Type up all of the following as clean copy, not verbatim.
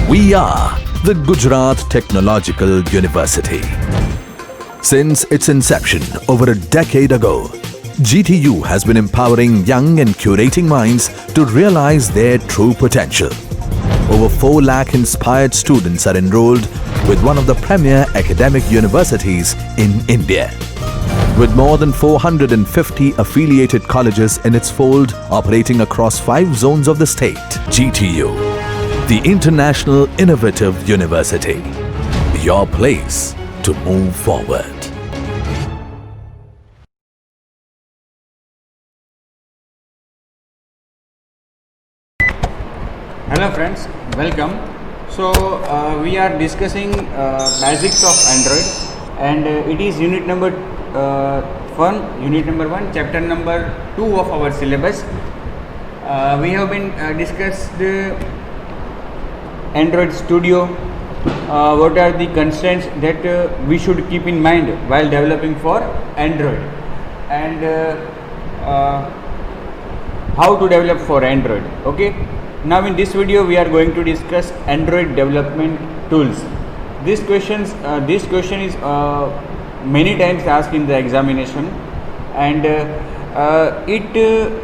We are the Gujarat Technological University. Since its inception over a decade ago, GTU has been empowering young and curating minds to realize their true potential. Over 4 lakh inspired students are enrolled with one of the premier academic universities in India. With more than 450 affiliated colleges in its fold operating across 5 zones of the state, GTU, the International Innovative University, your place to move forward. Hello friends, welcome. So we are discussing basics of Android, and it is unit number 1, chapter number 2 of our syllabus. We have been discussed Android Studio. What are the constraints that we should keep in mind while developing for Android, and how to develop for Android. Okay. Now in this video we are going to discuss Android development tools. This question is many times asked in the examination, and it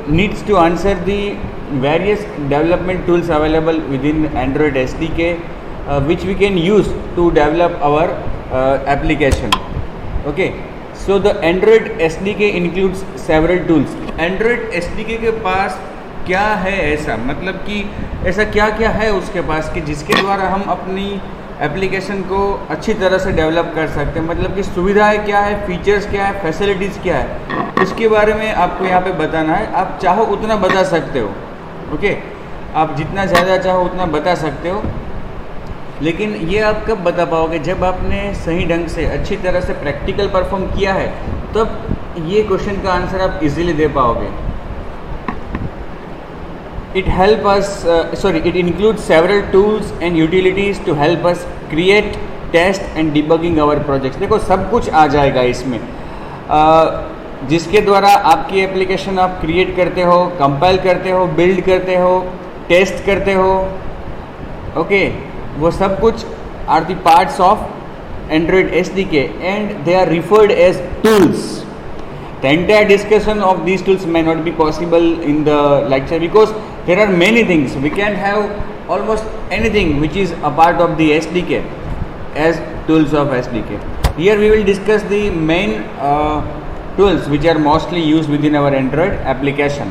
needs to answer the various development tools available within Android SDK, which we can use to develop our application. Okay, so the Android SDK includes several tools. Android SDK के पास क्या है ऐसा, मतलब कि ऐसा क्या क्या है उसके पास कि जिसके द्वारा हम अपनी एप्लीकेशन को अच्छी तरह से डेवलप कर सकते हैं, मतलब कि सुविधाएं क्या है, फीचर्स क्या है, फैसिलिटीज़ क्या है, उसके बारे में आपको यहाँ पे बताना है. आप चाहो उतना बता सकते हो. ओके, आप जितना ज़्यादा चाहो उतना बता सकते हो, लेकिन ये आप कब बता पाओगे, जब आपने सही ढंग से अच्छी तरह से प्रैक्टिकल परफॉर्म किया है, तब ये क्वेश्चन का आंसर आप इजीली दे पाओगे. It includes several tools and utilities to help us create, test and debugging our projects. देखो सब कुछ आ जाएगा इसमें, जिसके द्वारा आपकी एप्लीकेशन आप क्रिएट करते हो, कंपाइल करते हो, बिल्ड करते हो, टेस्ट करते हो. ओके, वो सब कुछ are the parts of Android SDK and they are referred as tools. The entire discussion of these tools may not be possible in the lecture because there are many things. We can have almost anything which is a part of the SDK as tools of SDK. Here we will discuss the main tools which are mostly used within our Android application.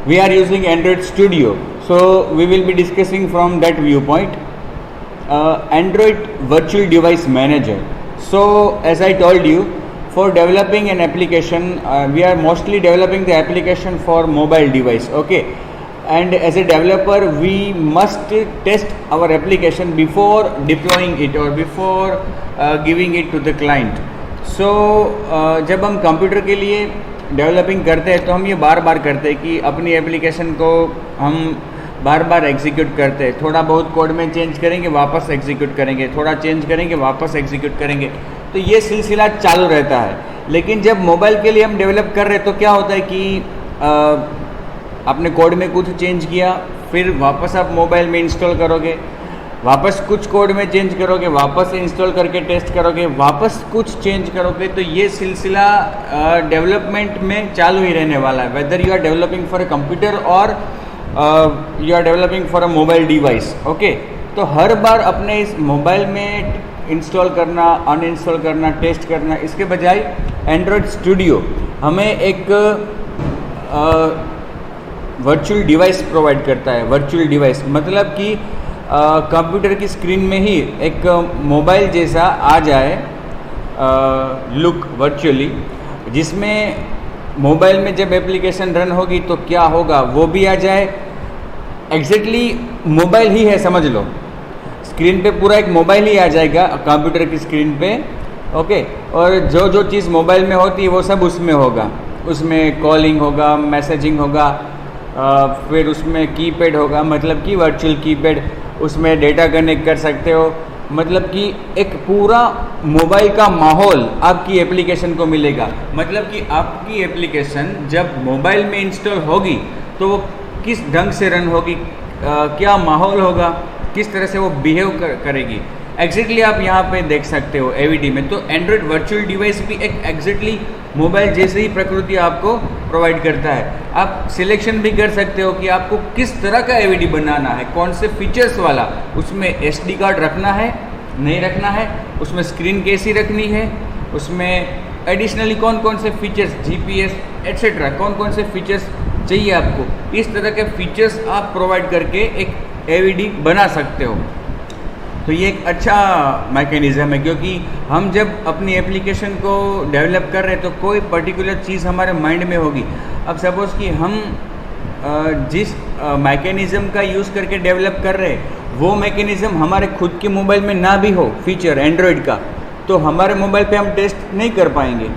We are using Android Studio, so we will be discussing from that viewpoint. Android Virtual Device Manager. So as I told you, for developing an application, we are mostly developing the application for mobile device. Okay, and as a developer we must test our application before deploying it or before giving it to the client. So जब हम computer के लिए developing करते हैं तो हम ये बार बार करते हैं कि अपनी एप्लीकेशन को हम बार बार एग्जीक्यूट करते हैं. थोड़ा बहुत कोड में चेंज करेंगे, वापस एग्जीक्यूट करेंगे, थोड़ा चेंज करेंगे, वापस एग्जीक्यूट करेंगे, तो ये सिलसिला चालू रहता है. लेकिन जब मोबाइल के लिए हम डेवलप कर रहे हैं तो क्या होता है कि आपने कोड में कुछ चेंज किया, फिर वापस आप मोबाइल में इंस्टॉल करोगे, वापस कुछ कोड में चेंज करोगे, वापस इंस्टॉल करके टेस्ट करोगे, वापस कुछ चेंज करोगे, तो ये सिलसिला डेवलपमेंट में चालू ही रहने वाला है. Whether you are developing for a computer और you are developing for a mobile device. Okay, तो हर बार अपने इस मोबाइल में इंस्टॉल करना, अनइंस्टॉल करना, टेस्ट करना, इसके बजाय एंड्रॉयड स्टूडियो हमें एक वर्चुअल डिवाइस प्रोवाइड करता है. वर्चुअल डिवाइस मतलब कि कंप्यूटर की स्क्रीन में ही एक मोबाइल जैसा आ जाए लुक वर्चुअली, जिसमें मोबाइल में जब एप्लीकेशन रन होगी तो क्या होगा वो भी आ जाए. एग्जैक्टली मोबाइल ही है, समझ लो, स्क्रीन पे पूरा एक मोबाइल ही आ जाएगा कंप्यूटर की स्क्रीन पे. ओके, और जो जो चीज़ मोबाइल में होती है वो सब उसमें होगा. उसमें कॉलिंग होगा, मैसेजिंग होगा, फिर उसमें कीपैड होगा, मतलब कि वर्चुअल कीपैड, उसमें डेटा कनेक्ट कर सकते हो, मतलब कि एक पूरा मोबाइल का माहौल आपकी एप्लीकेशन को मिलेगा. मतलब कि आपकी एप्लीकेशन जब मोबाइल में इंस्टॉल होगी तो वो किस ढंग से रन होगी, क्या माहौल होगा, किस तरह से वो बिहेव करेगी एग्जैक्टली आप यहाँ पे देख सकते हो AVD में। तो एंड्रॉयड वर्चुअल डिवाइस भी एक एग्जैक्टली मोबाइल जैसे ही प्रकृति आपको प्रोवाइड करता है। आप सिलेक्शन भी कर सकते हो कि आपको किस तरह का AVD बनाना है, कौन से फीचर्स वाला, उसमें SD कार्ड रखना है नहीं रखना है, उसमें स्क्रीन कैसी रखनी है, उसमें एडिशनली कौन कौन से फीचर्स GPS एट्सेट्रा कौन कौन से फीचर्स चाहिए आपको, इस तरह के फीचर्स आप प्रोवाइड करके एक AVD बना सकते हो। तो ये एक अच्छा मैकेनिज़्म है, क्योंकि हम जब अपनी एप्लीकेशन को डेवलप कर रहे हैं तो कोई पर्टिकुलर चीज़ हमारे माइंड में होगी। अब सपोज़ कि हम जिस मैकेनिज़्म का यूज़ करके डेवलप कर रहे हैं वो मैकेनिज़्म हमारे खुद के मोबाइल में ना भी हो फीचर एंड्रॉयड का, तो हमारे मोबाइल पे हम टेस्ट नहीं कर पाएंगे।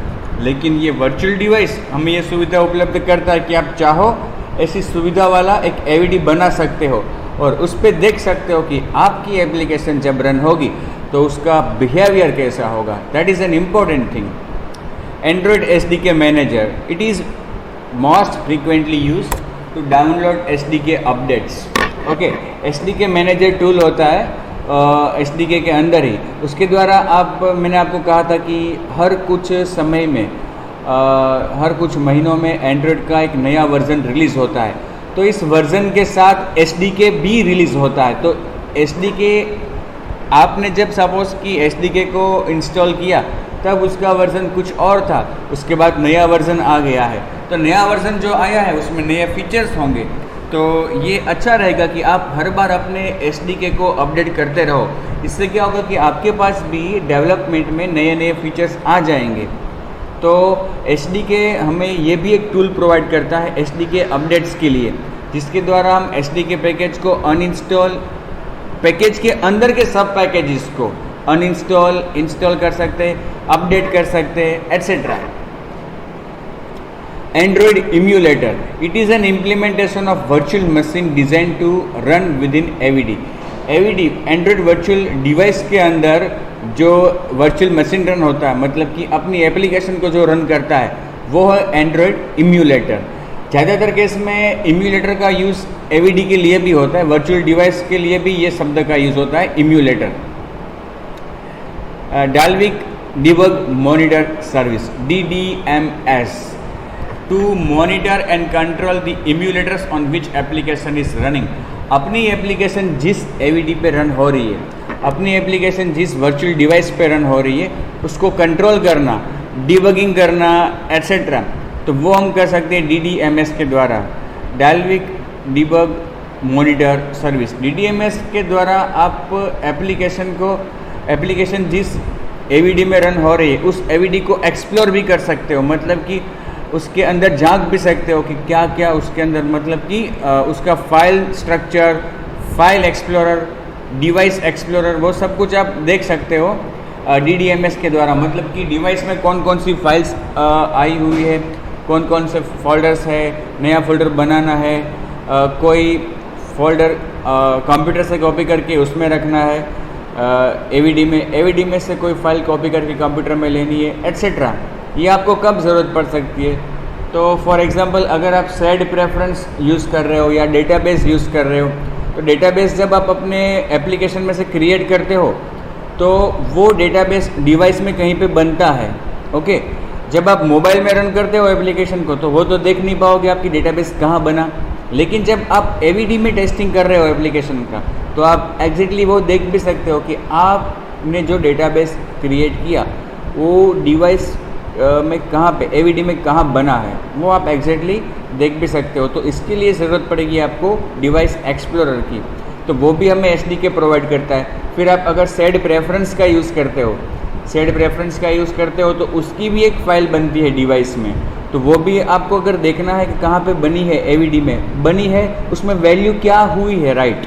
लेकिन ये वर्चुअल डिवाइस हमें ये सुविधा उपलब्ध करता है कि आप चाहो ऐसी सुविधा वाला एक AVD बना सकते हो और उस पर देख सकते हो कि आपकी एप्लीकेशन जब रन होगी तो उसका बिहेवियर कैसा होगा। That is an important thing. Android SDK manager, it is most frequently use to download SDK updates. Okay, SDK manager tool होता है SDK के अंदर ही, उसके द्वारा मैंने आपको कहा था कि हर कुछ समय में हर कुछ महीनों में एंड्रॉयड का एक नया वर्जन रिलीज़ होता है। तो इस वर्जन के साथ SDK भी रिलीज़ होता है। तो SDK आपने जब सपोज़ कि SDK को इंस्टॉल किया तब उसका वर्जन कुछ और था, उसके बाद नया वर्जन आ गया है। तो नया वर्जन जो आया है उसमें नए फीचर्स होंगे। तो ये अच्छा रहेगा कि आप हर बार अपने SDK को अपडेट करते रहो। इससे क्या होगा कि आपके पास भी डेवलपमेंट में नए नए फीचर्स आ जाएंगे। तो SDK हमें ये भी एक टूल प्रोवाइड करता है SDK अपडेट्स के लिए, जिसके द्वारा हम SDK पैकेज को अनइंस्टॉल, पैकेज के अंदर के सब पैकेजेस को अनइंस्टॉल, इंस्टॉल कर सकते हैं, अपडेट कर सकते हैं, etcetera. Android emulator, it is an implementation of virtual machine designed to run within AVD। AVD Android virtual device के अंदर जो वर्चुअल मशीन रन होता है, मतलब कि अपनी एप्लीकेशन को जो रन करता है वो है एंड्रॉयड इम्यूलेटर। ज़्यादातर केस में इम्यूलेटर का यूज़ AVD के लिए भी होता है, वर्चुअल डिवाइस के लिए भी ये शब्द का यूज़ होता है emulator. Dalvik debug monitor service DDMS to monitor and control the emulators on which application is running. अपनी एप्लीकेशन जिस AVD पे रन हो रही है, अपनी एप्लीकेशन जिस वर्चुअल डिवाइस पे रन हो रही है उसको कंट्रोल करना, डिबगिंग करना, एट्सेट्रा, तो वो हम कर सकते हैं DDMS के द्वारा, Dalvik debug monitor service. DDMS के द्वारा आप एप्लीकेशन जिस AVD में रन हो रही है उस AVD को एक्सप्लोर भी कर सकते हो, मतलब कि उसके अंदर झांक भी सकते हो कि क्या क्या उसके अंदर, मतलब कि उसका file structure, file explorer, device explorer, वो सब कुछ आप देख सकते हो DDMS के द्वारा। मतलब कि डिवाइस में कौन कौन सी फाइल्स आई हुई है, कौन कौन से फोल्डर्स है, नया फोल्डर बनाना है, कोई फोल्डर कंप्यूटर से कॉपी करके उसमें रखना है AVD में से कोई फाइल कॉपी करके कंप्यूटर में लेनी है, एट्सेट्रा। ये आपको कब ज़रूरत पड़ सकती है? तो फॉर एग्जांपल अगर आप सेड प्रेफरेंस यूज़ कर रहे हो या डेटाबेस यूज़ कर रहे हो, तो डेटाबेस जब आप अपने एप्लीकेशन में से क्रिएट करते हो तो वो डेटाबेस डिवाइस में कहीं पे बनता है। ओके, जब आप मोबाइल में रन करते हो एप्लीकेशन को तो वो तो देख नहीं पाओगे आपकी डेटाबेस कहाँ बना, लेकिन जब आप AVD में टेस्टिंग कर रहे हो एप्लीकेशन का तो आप एग्जैक्टली वो देख भी सकते हो कि आपने जो डेटाबेस क्रिएट किया वो डिवाइस में कहाँ पे, AVD में कहाँ बना है, वो आप एग्जैक्टली देख भी सकते हो। तो इसके लिए ज़रूरत पड़ेगी आपको डिवाइस एक्सप्लोरर की, तो वो भी हमें SDK प्रोवाइड करता है। फिर आप अगर सेड प्रेफरेंस का यूज़ करते हो तो उसकी भी एक फ़ाइल बनती है डिवाइस में, तो वो भी आपको अगर देखना है कि कहाँ पे बनी है, AVD में बनी है, उसमें वैल्यू क्या हुई है, राइट,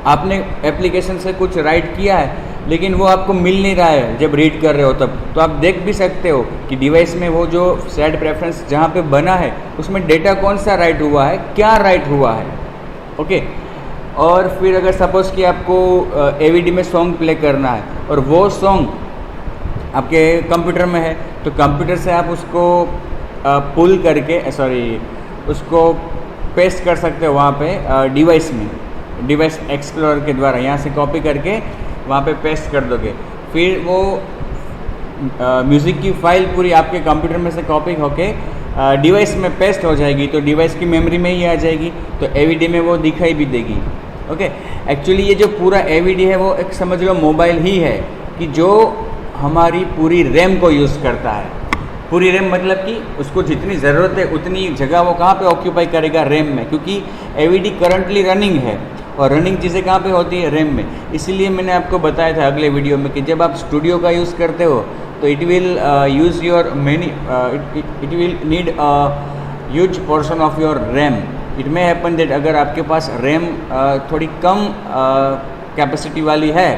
आपने एप्लीकेशन से कुछ राइट किया है लेकिन वो आपको मिल नहीं रहा है जब रीड कर रहे हो तब, तो आप देख भी सकते हो कि डिवाइस में वो जो सेड प्रेफरेंस जहाँ पे बना है उसमें डेटा कौन सा राइट हुआ है, क्या राइट हुआ है। ओके, और फिर अगर सपोज़ कि आपको AVD में सॉन्ग प्ले करना है और वो सॉन्ग आपके कंप्यूटर में है, तो कंप्यूटर से आप उसको पुल करके उसको पेस्ट कर सकते हो वहाँ पे डिवाइस में। डिवाइस एक्सप्लोरर के द्वारा यहाँ से कॉपी करके वहाँ पे पेस्ट कर दोगे। फिर वो म्यूज़िक की फाइल पूरी आपके कंप्यूटर में से कॉपी होके डिवाइस में पेस्ट हो जाएगी, तो डिवाइस की मेमोरी में ही आ जाएगी, तो एवीडी में वो दिखाई भी देगी। ओके, एक्चुअली ये जो पूरा एवीडी है वो एक समझ लो मोबाइल ही है कि जो हमारी पूरी रैम को यूज़ करता है। पूरी रैम मतलब कि उसको जितनी ज़रूरत है उतनी जगह वो कहाँ पे ऑक्यूपाई करेगा, रैम में, क्योंकि एवीडी करंटली रनिंग है और रनिंग चीज़ें कहाँ पे होती है, रैम में। इसीलिए मैंने आपको बताया था अगले वीडियो में कि जब आप स्टूडियो का यूज़ करते हो तो it will use your many it will need huge portion of your RAM. It may happen that अगर आपके पास रैम थोड़ी कम कैपेसिटी वाली है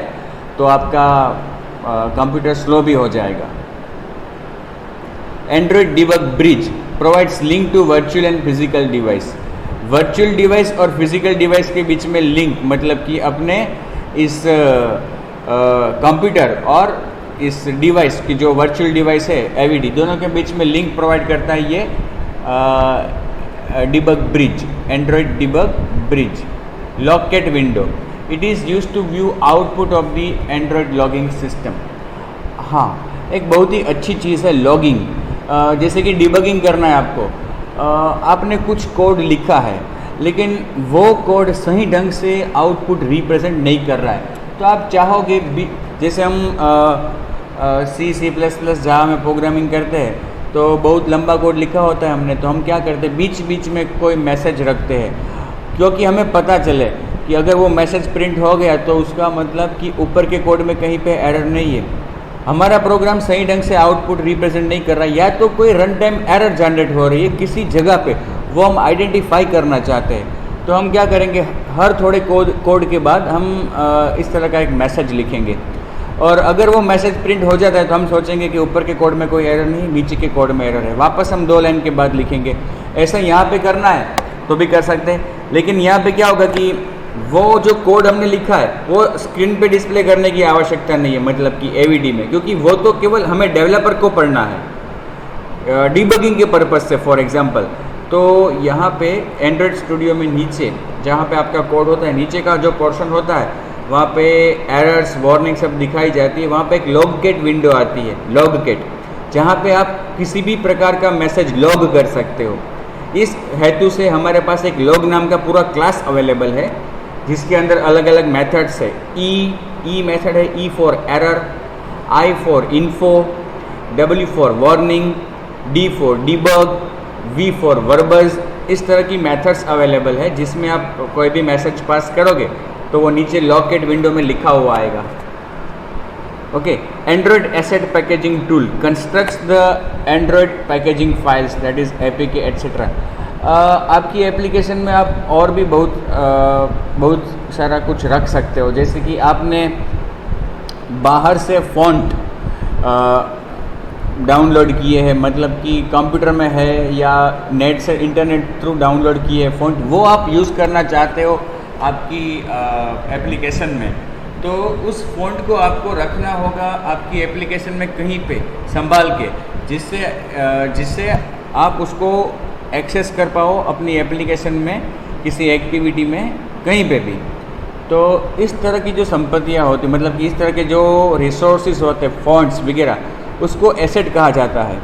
तो आपका कंप्यूटर स्लो भी हो जाएगा। Android debug bridge provides link to virtual and physical device. Virtual device और फिजिकल डिवाइस के बीच में लिंक मतलब कि अपने इस कंप्यूटर और इस डिवाइस की जो वर्चुअल डिवाइस है एवीडी, दोनों के बीच में लिंक प्रोवाइड करता है ये debug bridge, Android debug bridge. Logcat window, it is used to view output of the Android logging system. हाँ, एक बहुत ही अच्छी चीज़ है लॉगिंग। जैसे कि डिबगिंग करना है आपको, आपने कुछ कोड लिखा है लेकिन वो कोड सही ढंग से आउटपुट रिप्रेजेंट नहीं कर रहा है, तो आप चाहोगे जैसे हम C++ जावा में प्रोग्रामिंग करते हैं तो बहुत लंबा कोड लिखा होता है हमने, तो हम क्या करते हैं बीच बीच में कोई मैसेज रखते हैं, क्योंकि हमें पता चले कि अगर वो मैसेज प्रिंट हो गया तो उसका मतलब कि ऊपर के कोड में कहीं पे एरर नहीं है, हमारा प्रोग्राम सही ढंग से आउटपुट रिप्रेजेंट नहीं कर रहा है, या तो कोई रन टाइम एरर जनरेट हो रही है किसी जगह पे, वो हम आइडेंटिफाई करना चाहते हैं। तो हम क्या करेंगे, हर थोड़े कोड के बाद हम इस तरह का एक मैसेज लिखेंगे, और अगर वो मैसेज प्रिंट हो जाता है तो हम सोचेंगे कि ऊपर के कोड में कोई एरर नहीं, नीचे के कोड में एरर है, वापस हम 2 लाइन के बाद लिखेंगे। ऐसा यहाँ पे करना है तो भी कर सकते हैं, लेकिन यहाँ पे क्या होगा कि वो जो कोड हमने लिखा है वो स्क्रीन पे डिस्प्ले करने की आवश्यकता नहीं है, मतलब कि एवीडी में, क्योंकि वो तो केवल हमें डेवलपर को पढ़ना है डिबगिंग के पर्पज़ से। फॉर एग्जांपल, तो यहाँ पे एंड्रॉयड स्टूडियो में नीचे जहाँ पे आपका कोड होता है, नीचे का जो पोर्शन होता है वहाँ पे एरर्स वार्निंग सब दिखाई जाती है, वहाँ पे एक लॉगकेट विंडो आती है, लॉगकेट, जहाँ पे आप किसी भी प्रकार का मैसेज लॉग कर सकते हो। इस हेतु से हमारे पास एक लॉग नाम का पूरा क्लास अवेलेबल है जिसके अंदर अलग अलग मेथड्स है। ई मेथड है, E for error, I for info, W for warning, D for debug, V for verbose. इस तरह की मेथड्स अवेलेबल है जिसमें आप कोई भी मैसेज पास करोगे तो वो नीचे लॉकेट विंडो में लिखा हुआ आएगा। Okay, Android asset packaging tool constructs the Android packaging files, that is APK etcetera. आपकी एप्लीकेशन में आप और भी बहुत सारा कुछ रख सकते हो, जैसे कि आपने बाहर से फ़ॉन्ट डाउनलोड किए हैं, मतलब कि कंप्यूटर में है या नेट से इंटरनेट थ्रू डाउनलोड किए हैं फ़ॉन्ट, वो आप यूज़ करना चाहते हो आपकी एप्लीकेशन में, तो उस फ़ॉन्ट को आपको रखना होगा आपकी एप्लीकेशन में कहीं पे संभाल के, जिससे आप उसको एक्सेस कर पाओ अपनी एप्लीकेशन में किसी एक्टिविटी में कहीं पे भी। तो इस तरह की जो संपत्तियाँ होती, मतलब कि इस तरह के जो रिसोर्सेज होते हैं फ़ॉन्ट्स वगैरह, उसको एसेट कहा जाता है।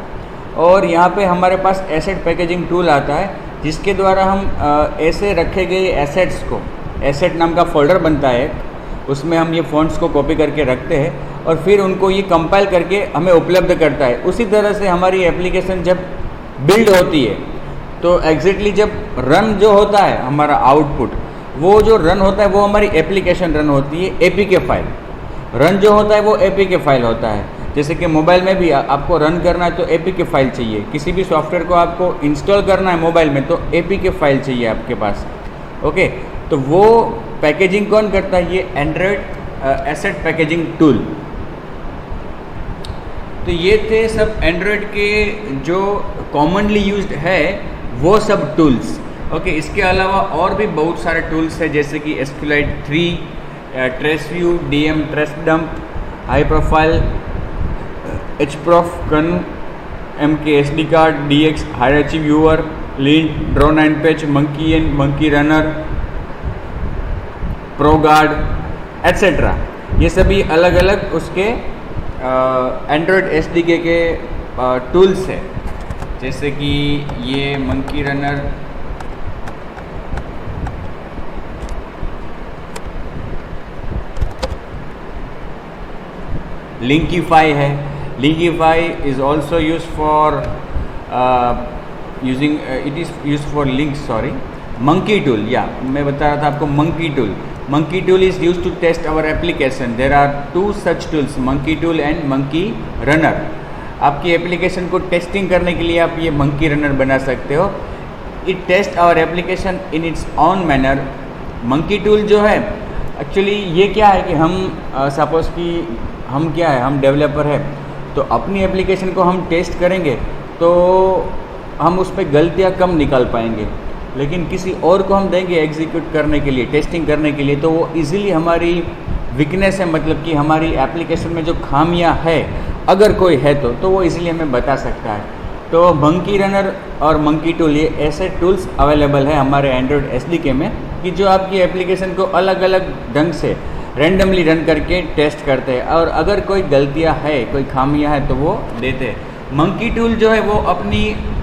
और यहाँ पे हमारे पास एसेट पैकेजिंग टूल आता है जिसके द्वारा हम ऐसे रखे गए एसेट्स को, एसेट नाम का फोल्डर बनता है, उसमें हम ये फ़ॉन्ट्स को कॉपी करके रखते हैं और फिर उनको ये कंपाइल करके हमें उपलब्ध करता है। उसी तरह से हमारी एप्लीकेशन जब बिल्ड होती है तो एग्जैक्टली जब रन जो होता है हमारा आउटपुट, वो जो रन होता है वो हमारी एप्लीकेशन रन होती है, एपीके फाइल। रन जो होता है वो एपीके फाइल होता है। जैसे कि मोबाइल में भी आपको रन करना है तो एपीके फाइल चाहिए, किसी भी सॉफ्टवेयर को आपको इंस्टॉल करना है मोबाइल में तो एपीके फाइल चाहिए आपके पास। ओके, तो वो पैकेजिंग कौन करता है? ये एंड्रॉयड एसेट पैकेजिंग टूल। तो ये थे सब एंड्रॉयड के जो कॉमनली यूज्ड है वो सब टूल्स। ओके, इसके अलावा और भी बहुत सारे टूल्स हैं जैसे कि SQLite 3, traceview, DM tracedump, high profile, hprof, कन, MKSD card, DX hierarchy viewer, lint, draw 9 page, monkey and monkey runner, ProGuard etcetera, ये सभी अलग अलग उसके एंड्रॉयड SDK के टूल्स है। जैसे कि ये मंकी रनर, लिंकीफाई है। Linkify is also use for using, it is use for link, sorry. Monkey tool, या मैं बता रहा था आपको monkey tool. Monkey tool is use to test our application. There are 2 such tools, monkey tool and monkey runner. आपकी application को testing करने के लिए आप ये मंकी रनर बना सकते हो। It test our application in its own manner. Monkey tool जो है एक्चुअली ये क्या है कि हम सपोज कि हम क्या है, हम डेवलपर है, तो अपनी एप्लीकेशन को हम टेस्ट करेंगे तो हम उस पर गलतियाँ कम निकाल पाएंगे, लेकिन किसी और को हम देंगे एग्जीक्यूट करने के लिए, टेस्टिंग करने के लिए, तो वो इजीली हमारी वीकनेस है, मतलब कि हमारी एप्लीकेशन में जो खामियां है अगर कोई है तो वो इजीली हमें बता सकता है। तो मंकी रनर और मंकी टूल, ये ऐसे टूल्स अवेलेबल है हमारे एंड्रॉयड SDK में कि जो आपकी एप्लीकेशन को अलग अलग ढंग से रैंडमली रन करके टेस्ट करते हैं, और अगर कोई गलतियां है, कोई खामियां है तो वो देते हैं। मंकी टूल जो है वो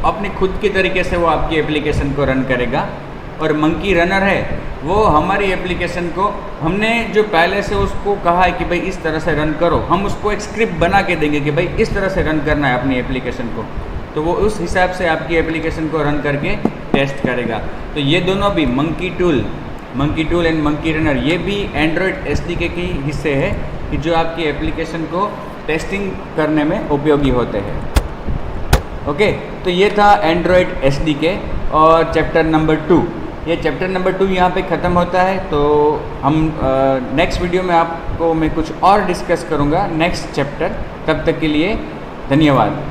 अपनी खुद के तरीके से वो आपकी एप्लीकेशन को रन करेगा, और मंकी रनर है वो हमारी एप्लीकेशन को, हमने जो पहले से उसको कहा है कि भाई इस तरह से रन करो, हम उसको एक स्क्रिप्ट बना के देंगे कि भाई इस तरह से रन करना है अपनी एप्लीकेशन को, तो वो उस हिसाब से आपकी एप्लीकेशन को रन करके टेस्ट करेगा। तो ये दोनों भी monkey tool and monkey runner, ये भी एंड्रॉयड SDK की हिस्से है कि जो आपकी एप्लीकेशन को टेस्टिंग करने में उपयोगी होते हैं। ओके, तो ये था एंड्रॉयड SDK और चैप्टर नंबर 2। ये चैप्टर नंबर 2 यहाँ पे ख़त्म होता है। तो हम नेक्स्ट वीडियो में आपको मैं कुछ और डिस्कस करूँगा नेक्स्ट चैप्टर। तब तक के लिए धन्यवाद।